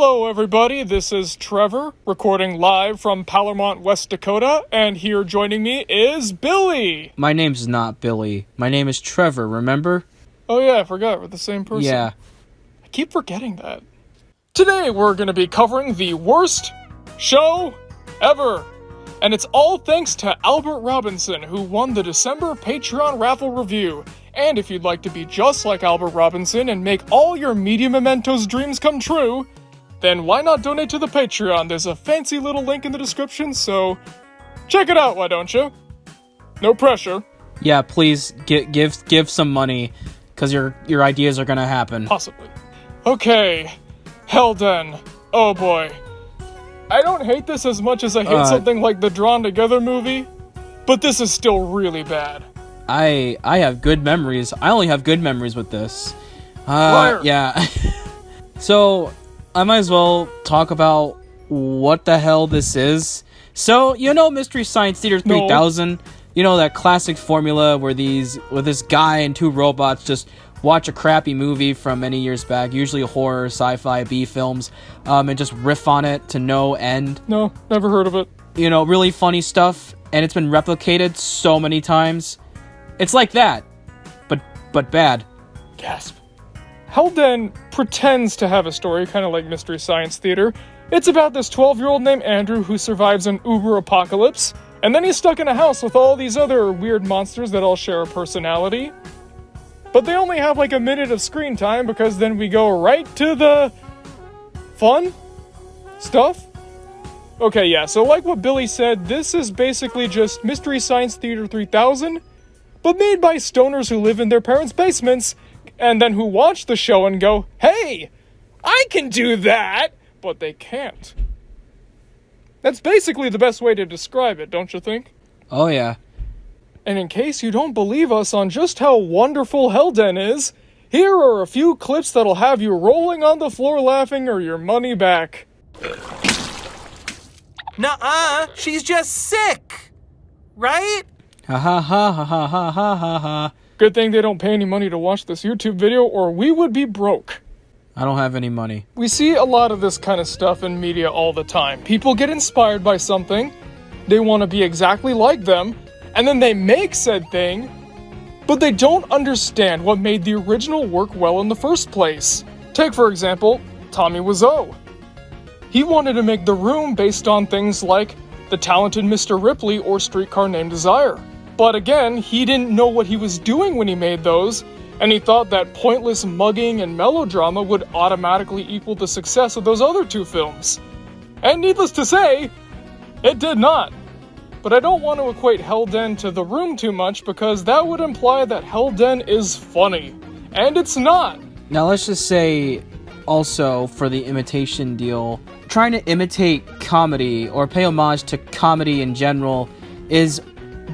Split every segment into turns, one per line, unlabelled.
Hello everybody, this is Trevor, recording live from Pallermont, West Dakota, and here joining me is Billy!
My name's not Billy. My name is Trevor, remember?
Oh yeah, I forgot, we're the same person.
Yeah.
I keep forgetting that. Today we're going to be covering the worst show ever. And it's all thanks to Albert Robinson, who won the December Patreon raffle review. And if you'd like to be just like Albert Robinson and make all your Media Mementos dreams come true, then why not donate to the Patreon? There's a fancy little link in the description, so check it out, why don't you? No pressure.
Yeah, please give some money, because your ideas are gonna happen.
Possibly. Okay, Helden. Oh boy. I don't hate this as much as I hate something like the Drawn Together movie, but this is still really bad.
I have good memories. I only have good memories with this.
Liar.
Yeah. So, I might as well talk about what the hell this is. So, you know Mystery Science Theater 3000? No. You know that classic formula where this guy and two robots just watch a crappy movie from many years back, usually horror, sci-fi, B-films, and just riff on it to no end.
No, never heard of it.
You know, really funny stuff, and it's been replicated so many times. It's like that, but bad.
Gasp. Helden pretends to have a story, kind of like Mystery Science Theater. It's about this 12-year-old named Andrew who survives an Uber apocalypse, and then he's stuck in a house with all these other weird monsters that all share a personality. But they only have like a minute of screen time because then we go right to the fun stuff. Okay, yeah, so like what Billy said, this is basically just Mystery Science Theater 3000, but made by stoners who live in their parents' basements, and then who watch the show and go, hey, I can do that, but they can't. That's basically the best way to describe it, don't you think?
Oh, yeah.
And in case you don't believe us on just how wonderful Helden is, here are a few clips that'll have you rolling on the floor laughing or your money back.
Nuh-uh, she's just sick, right?
Ha ha ha ha ha ha ha ha ha.
Good thing they don't pay any money to watch this YouTube video or we would be broke.
I don't have any money.
We see a lot of this kind of stuff in media all the time. People get inspired by something, they want to be exactly like them, and then they make said thing, but they don't understand what made the original work well in the first place. Take, for example, Tommy Wiseau. He wanted to make The Room based on things like The Talented Mr. Ripley or Streetcar Named Desire. But again, he didn't know what he was doing when he made those, and he thought that pointless mugging and melodrama would automatically equal the success of those other two films. And needless to say, it did not. But I don't want to equate Helden to The Room too much because that would imply that Helden is funny. And it's not.
Now let's just say, also, for the imitation deal, trying to imitate comedy or pay homage to comedy in general is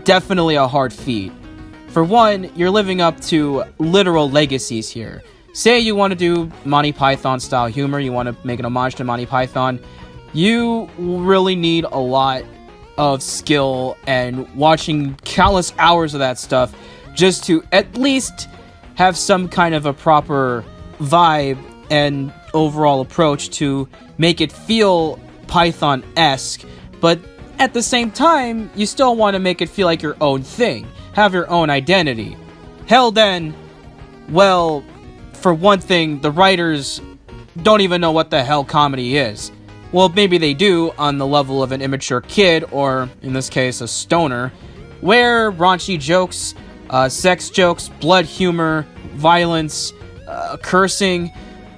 definitely a hard feat. For one, you're living up to literal legacies here. Say you want to do Monty Python style humor, you want to make an homage to Monty Python, you really need a lot of skill and watching countless hours of that stuff just to at least have some kind of a proper vibe and overall approach to make it feel Python-esque, but at the same time, you still want to make it feel like your own thing, have your own identity. Helden, well, for one thing, the writers don't even know what the hell comedy is. Well, maybe they do on the level of an immature kid, or in this case, a stoner, where raunchy jokes, sex jokes, blood humor, violence, cursing,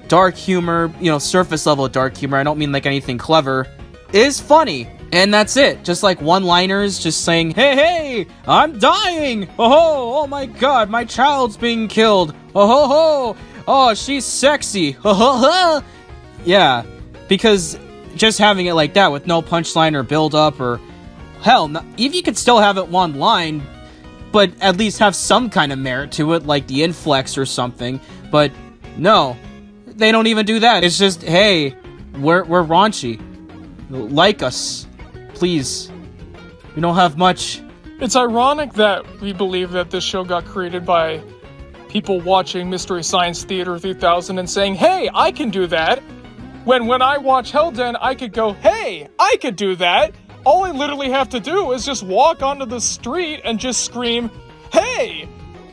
dark humor, surface level dark humor, I don't mean like anything clever, is funny. And that's it. Just like one-liners, just saying, hey, I'm dying! Oh my god, my child's being killed! Oh, she's sexy! Yeah, because just having it like that with no punchline or build-up or... Hell, if you could still have it one line, but at least have some kind of merit to it, like the inflex or something. But no, they don't even do that. It's just, hey, we're raunchy. Like us. Please. We don't have much.
It's ironic that we believe that this show got created by people watching Mystery Science Theater 3000 and saying, hey, I can do that. When I watch Hellden, I could go, hey, I could do that. All I literally have to do is just walk onto the street and just scream, hey,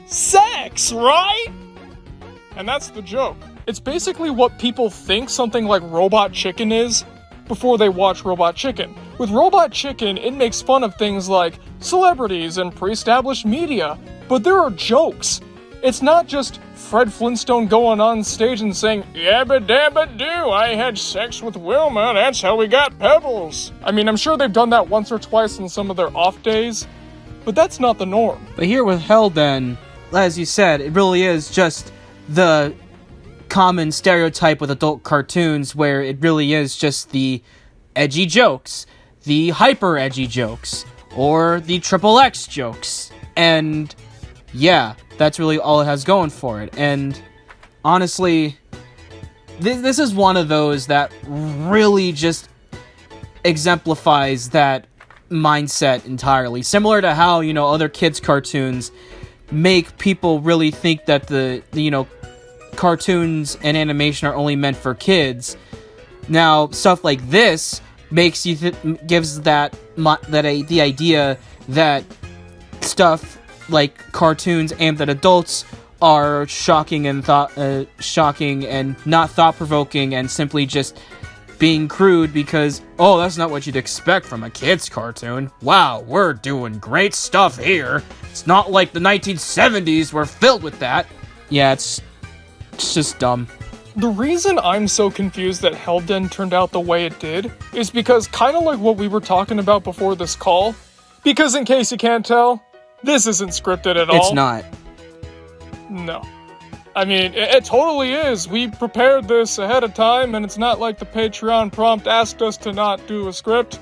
sex, right? And that's the joke. It's basically what people think something like Robot Chicken is before they watch Robot Chicken. With Robot Chicken, it makes fun of things like celebrities and pre-established media, but there are jokes. It's not just Fred Flintstone going on stage and saying, yabba dabba doo, I had sex with Wilma, that's how we got Pebbles. I mean, I'm sure they've done that once or twice on some of their off days, but that's not the norm.
But here with Hellden, as you said, it really is just the common stereotype with adult cartoons where it really is just the edgy jokes, the hyper edgy jokes, or the XXX jokes. And yeah, that's really all it has going for it. And honestly, this is one of those that really just exemplifies that mindset entirely. Similar to how, other kids' cartoons make people really think that the cartoons and animation are only meant for kids. Now, stuff like this makes you gives the idea that stuff like cartoons aimed at adults are shocking and not thought-provoking and simply just being crude because, oh, that's not what you'd expect from a kid's cartoon. Wow, we're doing great stuff here. It's not like the 1970s were filled with that. Yeah, it's just dumb.
The reason I'm so confused that Hellden turned out the way it did is because, kind of like what we were talking about before this call, because in case you can't tell, this isn't scripted at all.
It's not.
No. I mean, it totally is. We prepared this ahead of time, and it's not like the Patreon prompt asked us to not do a script.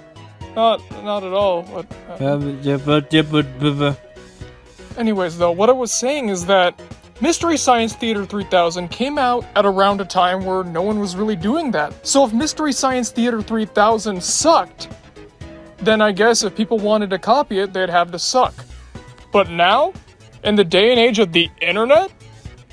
Not at all. Anyways, though, what I was saying is that Mystery Science Theater 3000 came out at around a time where no one was really doing that. So if Mystery Science Theater 3000 sucked, then I guess if people wanted to copy it, they'd have to suck. But now, in the day and age of the internet,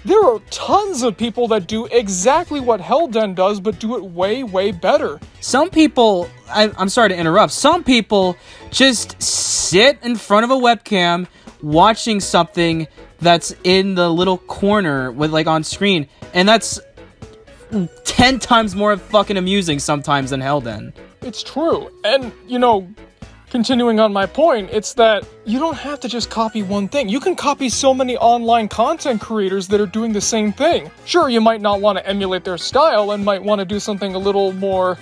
there are tons of people that do exactly what Hellden does, but do it way, way better.
Some people, I'm sorry to interrupt, some people just sit in front of a webcam watching something that's in the little corner with on screen, and that's 10 times more fucking amusing sometimes than Hellden.
It's true. And, continuing on my point, it's that you don't have to just copy one thing. You can copy so many online content creators that are doing the same thing. Sure, you might not want to emulate their style and might want to do something a little more,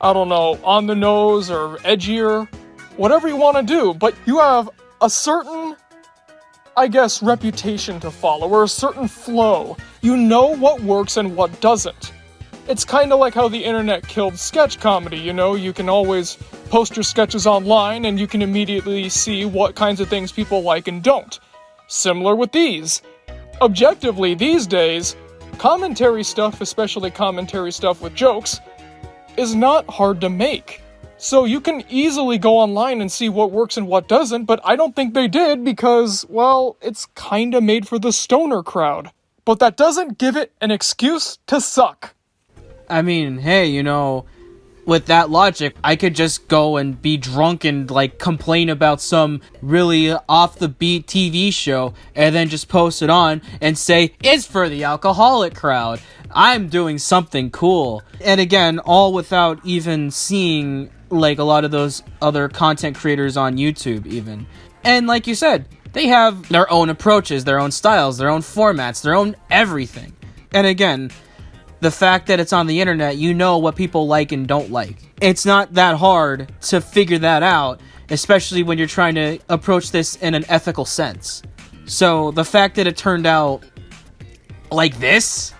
on the nose or edgier, whatever you want to do, but you have a certain, reputation to follow, or a certain flow. You know what works and what doesn't. It's kind of like how the internet killed sketch comedy, You can always post your sketches online and you can immediately see what kinds of things people like and don't. Similar with these. Objectively, these days, commentary stuff, especially commentary stuff with jokes, is not hard to make. So you can easily go online and see what works and what doesn't, but I don't think they did because, well, it's kinda made for the stoner crowd. But that doesn't give it an excuse to suck.
I mean, hey, with that logic, I could just go and be drunk and, complain about some really off-the-beat TV show and then just post it on and say, it's for the alcoholic crowd. I'm doing something cool. And again, all without even seeing, a lot of those other content creators on YouTube, even. And like you said, they have their own approaches, their own styles, their own formats, their own everything. And again, the fact that it's on the internet, you know what people like and don't like. It's not that hard to figure that out, especially when you're trying to approach this in an ethical sense. So the fact that it turned out like this,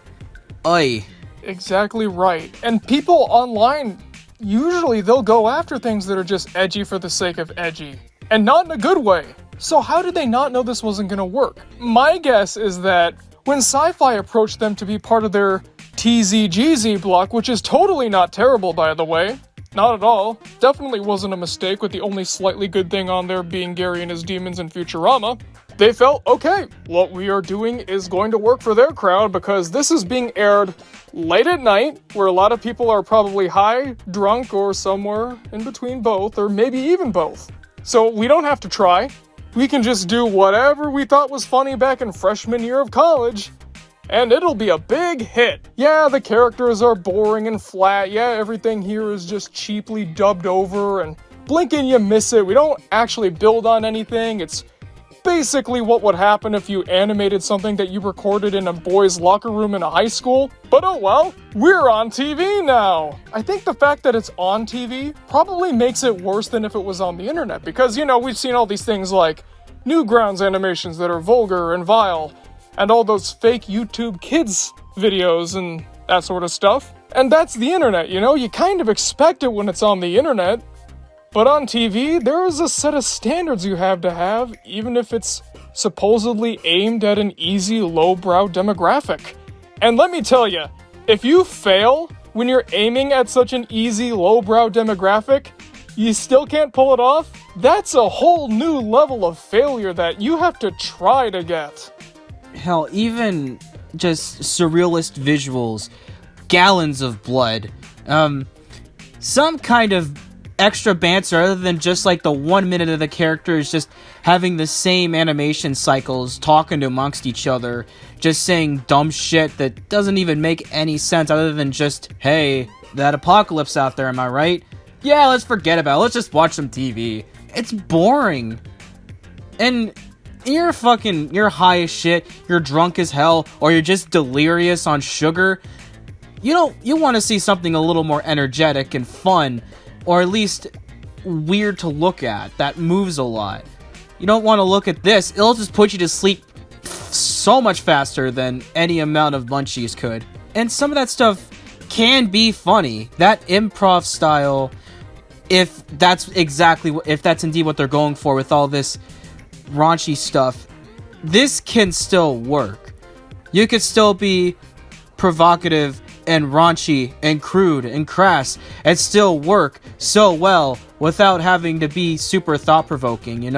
oy.
Exactly right. And people online, usually they'll go after things that are just edgy for the sake of edgy. And not in a good way. So how did they not know this wasn't gonna work? My guess is that when Sci-Fi approached them to be part of their TZGZ block, which is totally not terrible, by the way. Not at all. Definitely wasn't a mistake, with the only slightly good thing on there being Gary and his demons in Futurama. they felt, okay, what we are doing is going to work for their crowd because this is being aired late at night where a lot of people are probably high, drunk, or somewhere in between both, or maybe even both. So we don't have to try. We can just do whatever we thought was funny back in freshman year of college, and it'll be a big hit. Yeah, the characters are boring and flat. Yeah, everything here is just cheaply dubbed over, and blink and you miss it. We don't actually build on anything. It's basically what would happen if you animated something that you recorded in a boys' locker room in a high school. But oh well, we're on TV now. I think the fact that it's on TV probably makes it worse than if it was on the internet because, we've seen all these things like Newgrounds animations that are vulgar and vile, and all those fake YouTube kids videos and that sort of stuff. And that's the internet, you kind of expect it when it's on the internet. But on TV, there is a set of standards you have to have, even if it's supposedly aimed at an easy, lowbrow demographic. And let me tell you, if you fail when you're aiming at such an easy, lowbrow demographic, you still can't pull it off, that's a whole new level of failure that you have to try to get.
Hell, even just surrealist visuals, gallons of blood, some kind of extra banter other than just like the 1 minute of the characters just having the same animation cycles, talking amongst each other, just saying dumb shit that doesn't even make any sense other than just, hey, that apocalypse out there, am I right? Yeah, let's forget about it. Let's just watch some TV. It's boring. And you're high as shit, you're drunk as hell, or you're just delirious on sugar. You want to see something a little more energetic and fun, or at least weird to look at, that moves a lot. You don't want to look at this, it'll just put you to sleep so much faster than any amount of munchies could. And some of that stuff can be funny. That improv style, if that's indeed what they're going for with all this raunchy stuff, this can still work. You could still be provocative and raunchy and crude and crass and still work so well without having to be super thought-provoking,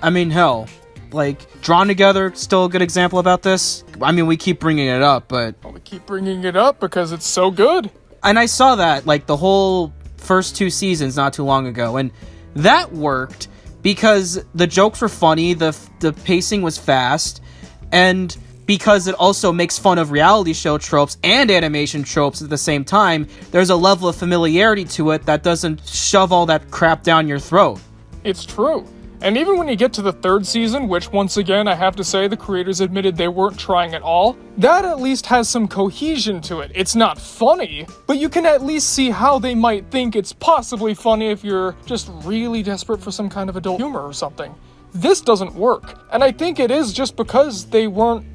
I mean, hell, like, Drawn Together, still a good example about this. I mean, we keep bringing it up, but...
Well, we keep bringing it up because it's so good.
And I saw that, like, the whole first 2 seasons not too long ago, and that worked because the jokes were funny, the pacing was fast, and because it also makes fun of reality show tropes and animation tropes at the same time, there's a level of familiarity to it that doesn't shove all that crap down your throat.
It's true. And even when you get to the 3rd season, which once again I have to say the creators admitted they weren't trying at all, that at least has some cohesion to it. It's not funny, but you can at least see how they might think it's possibly funny if you're just really desperate for some kind of adult humor or something. This doesn't work, and I think it is just because they weren't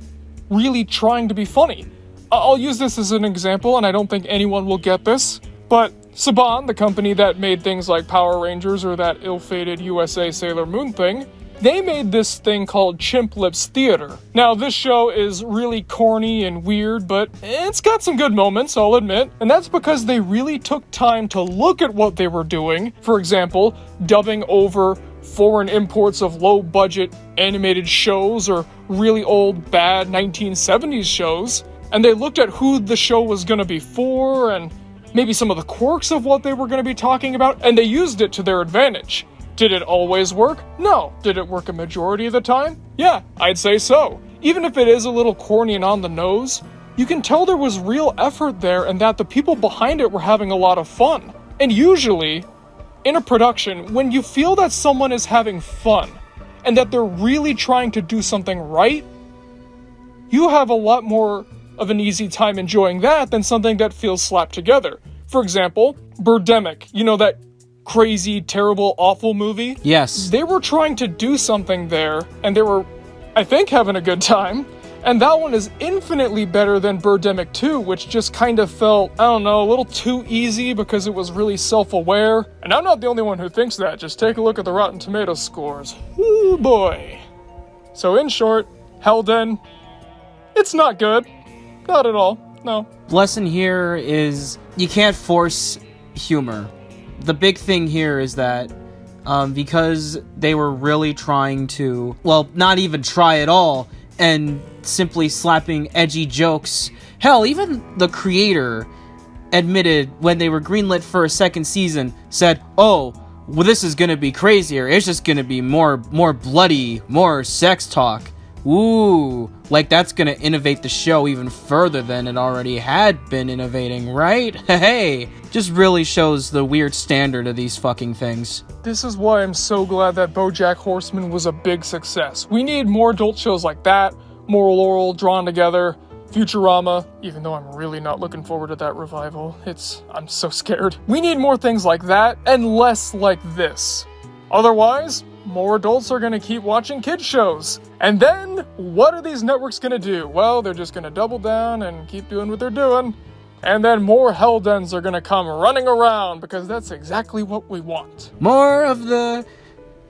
really trying to be funny. I'll use this as an example, and I don't think anyone will get this, but Saban, the company that made things like Power Rangers or that ill-fated USA Sailor Moon thing, they made this thing called Chimp Lips Theater. Now, this show is really corny and weird, but it's got some good moments, I'll admit, and that's because they really took time to look at what they were doing. For example, dubbing over foreign imports of low-budget animated shows or really old, bad 1970s shows, and they looked at who the show was going to be for and maybe some of the quirks of what they were going to be talking about, and they used it to their advantage. Did it always work? No. Did it work a majority of the time? Yeah, I'd say so. Even if it is a little corny and on the nose, you can tell there was real effort there and that the people behind it were having a lot of fun. And usually, in a production, when you feel that someone is having fun and that they're really trying to do something right, you have a lot more of an easy time enjoying that than something that feels slapped together. For example, Birdemic, that crazy, terrible, awful movie?
Yes.
They were trying to do something there, and they were, I think, having a good time. And that one is infinitely better than Birdemic 2, which just kind of felt, I don't know, a little too easy because it was really self-aware. And I'm not the only one who thinks that. Just take a look at the Rotten Tomatoes scores. Ooh boy. So in short, Helden, it's not good. Not at all. No.
Lesson here is you can't force humor. The big thing here is that because they were really trying to, well, not even try at all, and simply slapping edgy jokes. Hell, even the creator admitted when they were greenlit for a second season, said, oh, well, this is gonna be crazier. It's just gonna be more bloody, more sex talk. Ooh, like that's gonna innovate the show even further than it already had been innovating, right? Hey, just really shows the weird standard of these fucking things.
This is why I'm so glad that BoJack Horseman was a big success. We need more adult shows like that, more Laurel drawn together, Futurama, even though I'm really not looking forward to that revival. I'm so scared. We need more things like that and less like this. Otherwise, more adults are gonna keep watching kids shows. And then, what are these networks gonna do? Well, they're just gonna double down and keep doing what they're doing. And then more Helldens are gonna come running around because that's exactly what we want.
More of the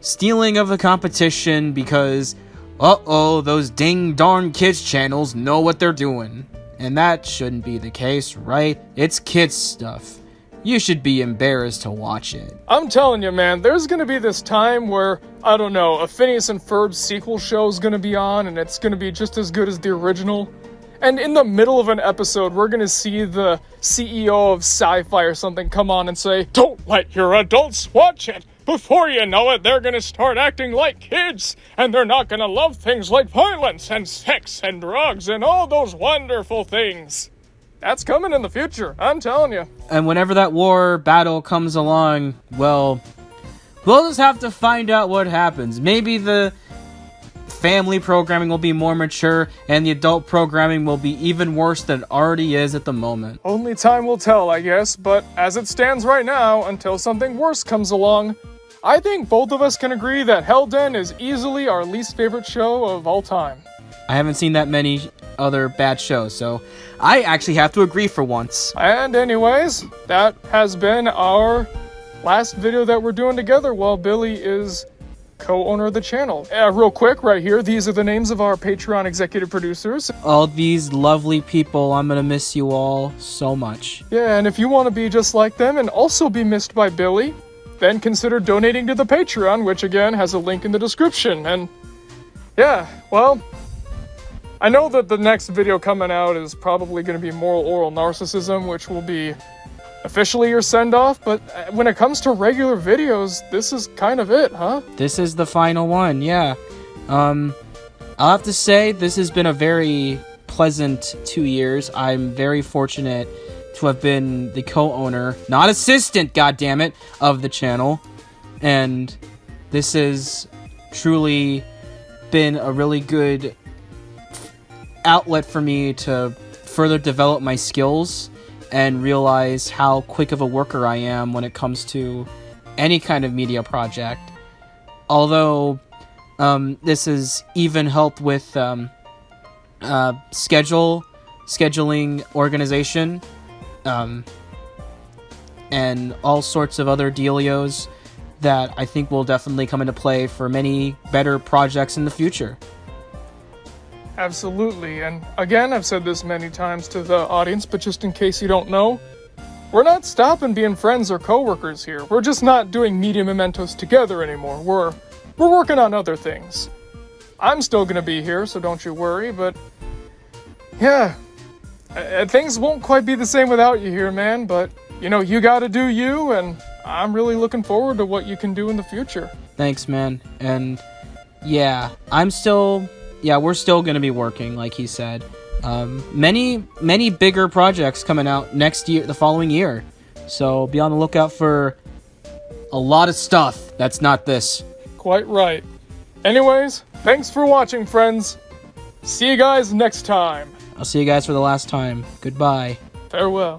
stealing of the competition because, uh-oh, those ding darn kids channels know what they're doing. And that shouldn't be the case, right? It's kids stuff. You should be embarrassed to watch it.
I'm telling you, man, there's gonna be this time where, I don't know, a Phineas and Ferb sequel show is gonna be on and it's gonna be just as good as the original. And in the middle of an episode, we're gonna see the CEO of Sci-Fi or something come on and say, "Don't let your adults watch it! Before you know it, they're gonna start acting like kids, and they're not gonna love things like violence and sex and drugs and all those wonderful things." That's coming in the future, I'm telling you.
And whenever that war battle comes along, well, we'll just have to find out what happens. Maybe the family programming will be more mature, and the adult programming will be even worse than it already is at the moment.
Only time will tell, I guess, but as it stands right now, until something worse comes along, I think both of us can agree that Hellden is easily our least favorite show of all time.
I haven't seen that many other bad shows, so I actually have to agree for once.
And anyways, that has been our last video that we're doing together while Billy is co-owner of the channel. Real quick, right here, these are the names of our Patreon executive producers.
All these lovely people, I'm gonna miss you all so much.
Yeah, and if you want to be just like them and also be missed by Billy, then consider donating to the Patreon, which again has a link in the description. And yeah, well, I know that the next video coming out is probably going to be Moral Oral Narcissism, which will be officially your send-off, but when it comes to regular videos, this is kind of it, huh?
This is the final one, yeah. I'll have to say, this has been a very pleasant 2 years. I'm very fortunate to have been the co-owner, not assistant, goddammit, of the channel. And this has truly been a really good outlet for me to further develop my skills and realize how quick of a worker I am when it comes to any kind of media project. Although this has even helped with scheduling organization, and all sorts of other dealios that I think will definitely come into play for many better projects in the future.
Absolutely, and again, I've said this many times to the audience, but just in case you don't know, we're not stopping being friends or coworkers here. We're just not doing media mementos together anymore. We're working on other things. I'm still gonna be here, so don't you worry, but yeah, things won't quite be the same without you here, man, but you know, you gotta do you, and I'm really looking forward to what you can do in the future.
Thanks, man. And yeah, we're still gonna be working, like he said. Many bigger projects coming out next year, the following year. So be on the lookout for a lot of stuff that's not this.
Quite right. Anyways, thanks for watching, friends. See you guys next time.
I'll see you guys for the last time. Goodbye.
Farewell.